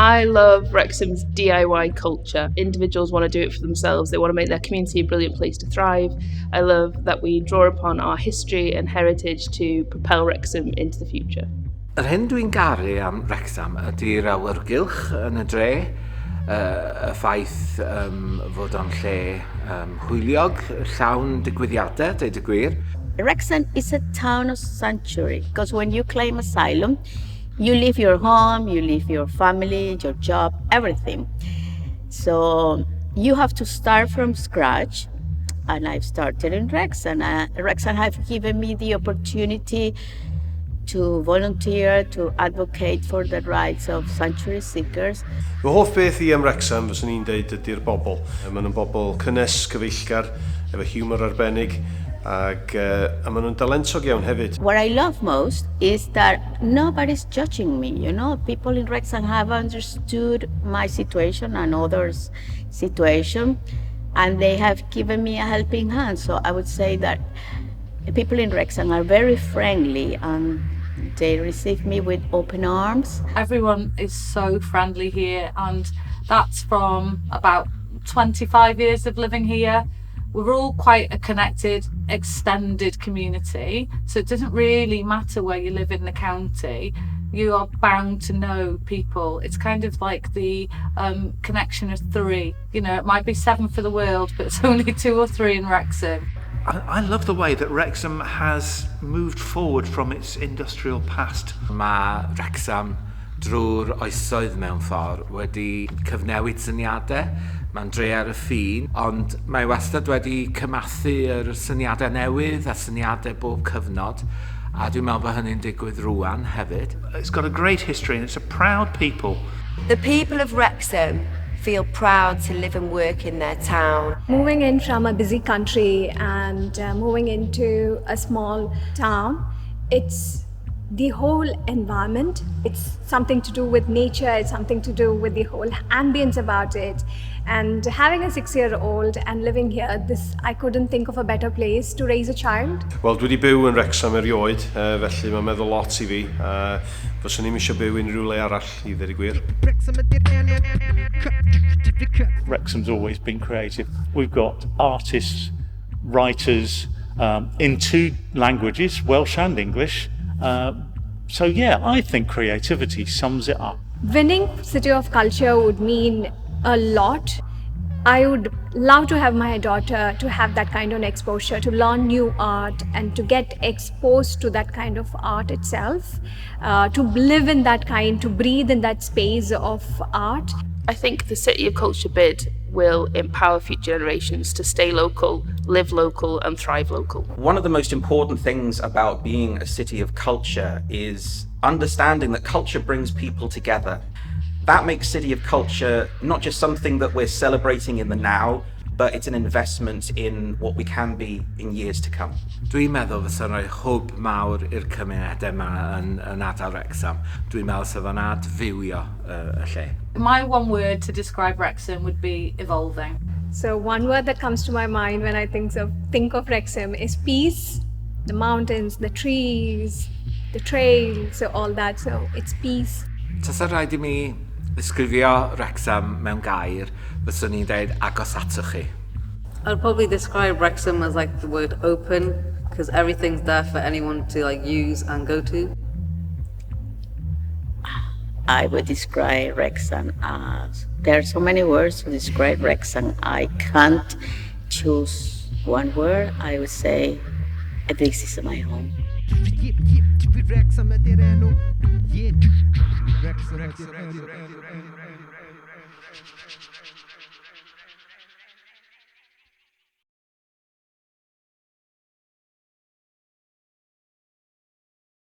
I love Wrexham's DIY culture. Individuals want to do it for themselves. They want to make their community a brilliant place to thrive. I love that we draw upon our history and heritage to propel Wrexham into the future. Yr hyn dwi'n garu am Wrecsam ydy'r awyrgylch yn y dre, y ffaith fod o'n lle hwyliog, llawn digwyddiadau, deud y gwir. Wrexham is a town of sanctuary because when you claim asylum, you leave your home, you leave your family, your job, everything. So you have to start from scratch, and I've started in Wrexham. Wrexham have given me the opportunity to volunteer, to advocate for the rights of sanctuary seekers. Fy hoff beth I am Wrecsam, fyswn i'n deud, ydy'r bobl. Maen nhw'n bobl cynnes, cyfeillgar, efo hiwmor arbennig, ac maen nhw'n dalentog iawn hefyd. What I love most is that nobody's judging me, you know. People in Wrexham have understood my situation and others' situation, and they have given me a helping hand. So I would say that people in Wrexham are very friendly and they receive me with open arms. Everyone is so friendly here, and that's from about 25 years of living here. We're all quite a connected, extended community, so it doesn't really matter where you live in the county. You are bound to know people. It's kind of like the connection of three. You know, it might be 7 for the world, but it's only 2 or 3 in Wrexham. I love the way that Wrexham has moved forward from its industrial past. Mae Wrecsam drwy'r oesoedd mewn ffordd wedi cyfnewid syniadau. Mae'n dre ar y ffin, ond mae wastad wedi cymathu'r syniadau newydd a syniadau bob cyfnod. A dwi'n meddwl bod hynny'n digwydd rwan hefyd. It's got a great history and it's a proud people. The people of Wrexham feel proud to live and work in their town. Moving in from a busy country and moving into a small town, it's the whole environment. It's something to do with nature, it's something to do with the whole ambience about it. And having a 6-year-old and living here, I couldn't think of a better place to raise a child. Wel, dwi wedi byw yn Wrecsam erioed, felly mae'n meddwl lot I fi. Fyswn i'n eisiau byw unrhyw le arall I ddweud y gwir. Wrexham's always been creative. We've got artists, writers in 2 languages, Welsh and English. So yeah, I think creativity sums it up. Winning City of Culture would mean a lot. I would love to have my daughter to have that kind of exposure, to learn new art and to get exposed to that kind of art itself, to live in that kind, to breathe in that space of art. I think the City of Culture bid will empower future generations to stay local, live local and thrive local. One of the most important things about being a city of culture is understanding that culture brings people together. That makes City of Culture not just something that we're celebrating in the now, but it's an investment in what we can be in years to come. Dwi'n meddwl fysa'n rhoi hwb mawr i'r cymunedau yma yn ardal Wrecsam. Dwi'n meddwl sef yn adfywio y lle. My one word to describe Wrexham would be evolving. So one word that comes to my mind when I think of Wrexham is peace. The mountains, the trees, the trails, so all that, so it's peace. Tasa rhaid I mi ddisgrifio Wrecsam mewn gair, fyswn i'n dweud agos atoch chi. I'd probably describe Wrexham as like the word open, because everything's there for anyone to like use and go to. I would describe Wrexham as, there are so many words to describe Wrexham. I can't choose one word. I would say, this is my home. Wrecsam